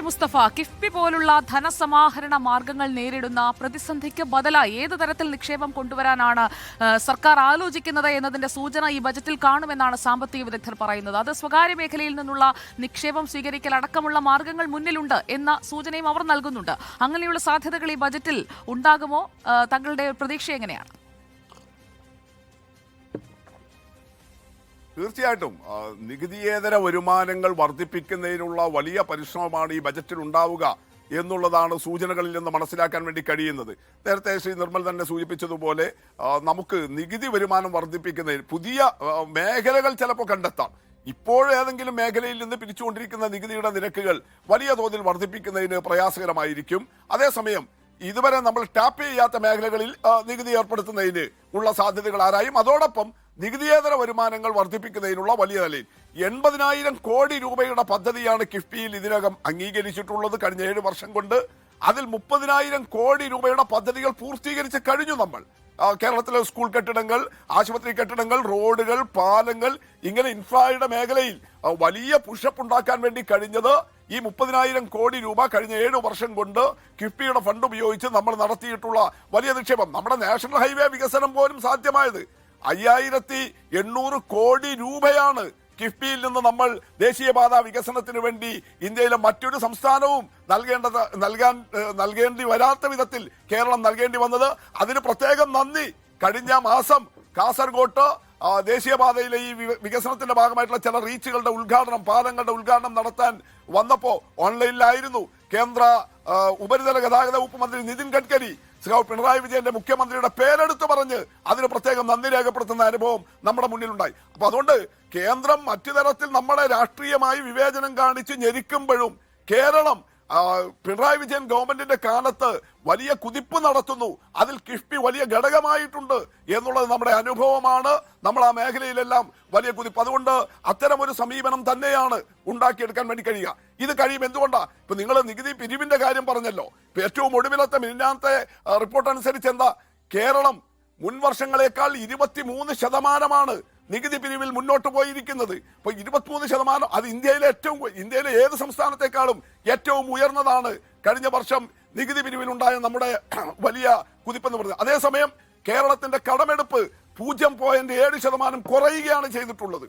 മുസ്തഫ, കിഫ്ബി പോലുള്ള ധനസമാഹരണ മാർഗങ്ങൾ നേരിടുന്ന പ്രതിസന്ധിക്ക് ബദലായി ഏത് തരത്തിൽ നിക്ഷേപം കൊണ്ടുവരാനാണ് സർക്കാർ ആലോചിക്കുന്നത് എന്നതിന്റെ സൂചന ഈ ബജറ്റിൽ കാണുമെന്നാണ് സാമ്പത്തിക വിദഗ്ധർ പറയുന്നത്. അത് സ്വകാര്യ മേഖലയിൽ നിന്നുള്ള നിക്ഷേപം സ്വീകരിക്കൽ അടക്കമുള്ള മാർഗങ്ങൾ മുന്നിലുണ്ട് എന്ന സൂചനയും അവർ നൽകുന്നുണ്ട്. അങ്ങനെയുള്ള സാധ്യതകൾ ഈ ബജറ്റിൽ ഉണ്ടാകുമോ? തങ്ങളുടെ പ്രതീക്ഷ എങ്ങനെയാണ്? തീർച്ചയായിട്ടും നികുതിയേതര വരുമാനങ്ങൾ വർദ്ധിപ്പിക്കുന്നതിനുള്ള വലിയ പരിശ്രമമാണ് ഈ ബജറ്റിൽ ഉണ്ടാവുക എന്നുള്ളതാണ് സൂചനകളിൽ നിന്ന് മനസ്സിലാക്കാൻ വേണ്ടി കഴിയുന്നത്. നേരത്തെ ശ്രീ നിർമ്മൽ തന്നെ സൂചിപ്പിച്ചതുപോലെ നമുക്ക് നികുതി വരുമാനം വർദ്ധിപ്പിക്കുന്നതിന് പുതിയ മേഖലകൾ ചിലപ്പോൾ കണ്ടെത്താം. ഇപ്പോഴേതെങ്കിലും മേഖലയിൽ നിന്ന് പിരിച്ചുകൊണ്ടിരിക്കുന്ന നികുതിയുടെ നിരക്കുകൾ വലിയ തോതിൽ വർദ്ധിപ്പിക്കുന്നതിന് പ്രയാസകരമായിരിക്കും. അതേസമയം ഇതുവരെ നമ്മൾ ടാപ്പ് ചെയ്യാത്ത മേഖലകളിൽ നികുതി ഏർപ്പെടുത്തുന്നതിന് ഉള്ള സാധ്യതകൾ ആരായും. അതോടൊപ്പം നികുതിയേതര വരുമാനങ്ങൾ വർദ്ധിപ്പിക്കുന്നതിനുള്ള വലിയ നിലയിൽ 80,000 കോടി രൂപയുടെ പദ്ധതിയാണ് കിഫ്ബിയിൽ ഇതിനകം അംഗീകരിച്ചിട്ടുള്ളത് കഴിഞ്ഞ 7 വർഷം കൊണ്ട്. അതിൽ 30,000 കോടി രൂപയുടെ പദ്ധതികൾ പൂർത്തീകരിച്ച് കഴിഞ്ഞു. നമ്മൾ കേരളത്തിലെ സ്കൂൾ കെട്ടിടങ്ങൾ, ആശുപത്രി കെട്ടിടങ്ങൾ, റോഡുകൾ, പാലങ്ങൾ, ഇങ്ങനെ ഇൻഫ്രായുടെ മേഖലയിൽ വലിയ പുഷപ്പ് ഉണ്ടാക്കാൻ വേണ്ടി കഴിഞ്ഞത് ഈ 30,000 കോടി രൂപ കഴിഞ്ഞ 7 വർഷം കൊണ്ട് കിഫ്ബിയുടെ ഫണ്ട് ഉപയോഗിച്ച് നമ്മൾ നടത്തിയിട്ടുള്ള വലിയ നിക്ഷേപം. നമ്മുടെ നാഷണൽ ഹൈവേ വികസനം പോലും സാധ്യമായത് 5,800 കോടി രൂപയാണ് കിഫ്ബിയിൽ നിന്ന് നമ്മൾ ദേശീയപാത വികസനത്തിന് വേണ്ടി ഇന്ത്യയിലെ മറ്റൊരു സംസ്ഥാനവും നൽകേണ്ടി വരാത്ത വിധത്തിൽ കേരളം നൽകേണ്ടി വന്നത്. അതിന് പ്രത്യേകം നന്ദി. കഴിഞ്ഞ മാസം കാസർഗോട്ട് ദേശീയപാതയിലെ ഈ വികസനത്തിന്റെ ഭാഗമായിട്ടുള്ള ചില റീച്ചുകളുടെ ഉദ്ഘാടനം, പാലങ്ങളുടെ ഉദ്ഘാടനം നടത്താൻ വന്നപ്പോ ഓൺലൈനിലായിരുന്നു. കേന്ദ്ര ഉപരിതല ഗതാഗത വകുപ്പ് മന്ത്രി നിതിൻ ഗഡ്കരി പിണറായി വിജയന്റെ മുഖ്യമന്ത്രിയുടെ പേരെടുത്ത് പറഞ്ഞ് അതിന് പ്രത്യേകം നന്ദി രേഖപ്പെടുത്തുന്ന അനുഭവം നമ്മുടെ മുന്നിലുണ്ടായി. അപ്പൊ അതുകൊണ്ട് കേന്ദ്രം മറ്റു തരത്തിൽ നമ്മളെ രാഷ്ട്രീയമായി വിവേചനം കാണിച്ച് ഞെരിക്കുമ്പോഴും കേരളം പിണറായി വിജയൻ ഗവൺമെന്റിന്റെ കാലത്ത് വലിയ കുതിപ്പ് നടത്തുന്നു. അതിൽ കിഫ്ബി വലിയ ഘടകമായിട്ടുണ്ട് എന്നുള്ളത് നമ്മുടെ അനുഭവമാണ്. നമ്മൾ ആ മേഖലയിലെല്ലാം വലിയ കുതിപ്പ്. അതുകൊണ്ട് അത്തരം ഒരു സമീപനം തന്നെയാണ് ഉണ്ടാക്കിയെടുക്കാൻ വേണ്ടി കഴിയുക. ഇത് കഴിയും. എന്തുകൊണ്ടാണ്? ഇപ്പൊ നിങ്ങൾ നികുതി പിരിവിന്റെ കാര്യം പറഞ്ഞല്ലോ. ഇപ്പൊ ഏറ്റവും ഒടുവിലത്തെ മിനിഞ്ഞാത്തെ റിപ്പോർട്ട് അനുസരിച്ച് എന്താ, കേരളം മുൻ വർഷങ്ങളെക്കാൾ 23% നികുതി പിരിവിൽ മുന്നോട്ട് പോയിരിക്കുന്നത്. ഇപ്പൊ 23%, അത് ഇന്ത്യയിലെ ഏത് സംസ്ഥാനത്തെക്കാളും ഏറ്റവും ഉയർന്നതാണ് കഴിഞ്ഞ വർഷം നികുതി പിരിവിലുണ്ടായ നമ്മുടെ വലിയ കുതിപ്പെന്ന് പറയുന്നത്. അതേസമയം കേരളത്തിന്റെ കടമെടുപ്പ് 0.7% കുറയുകയാണ് ചെയ്തിട്ടുള്ളത്.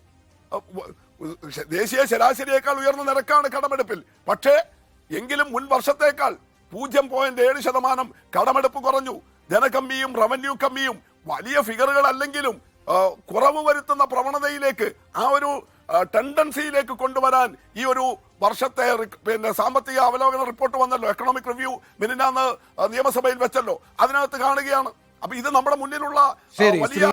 ദേശീയ ശരാശരിയേക്കാൾ ഉയർന്ന നിരക്കാണ് കടമെടുപ്പിൽ. പക്ഷേ എങ്കിലും മുൻ വർഷത്തേക്കാൾ 0.7% കടമെടുപ്പ് കുറഞ്ഞു. ധനകമ്മിയും റവന്യൂ കമ്മിയും വലിയ ഫിഗറുകൾ അല്ലെങ്കിലും കുറവ് വരുത്തുന്ന പ്രവണതയിലേക്ക്, ആ ഒരു ടെൻഡൻസിയിലേക്ക് കൊണ്ടുവരാൻ ഈ ഒരു വർഷത്തെ സാമ്പത്തിക അവലോകന റിപ്പോർട്ട് വന്നല്ലോ. എക്കണോമിക് റിവ്യൂ മിനിഞ്ഞാന്ന് നിയമസഭയിൽ വെച്ചല്ലോ. അതിനകത്ത് കാണുകയാണ്. അപ്പൊ ഇത് നമ്മുടെ മുന്നിലുള്ള വലിയ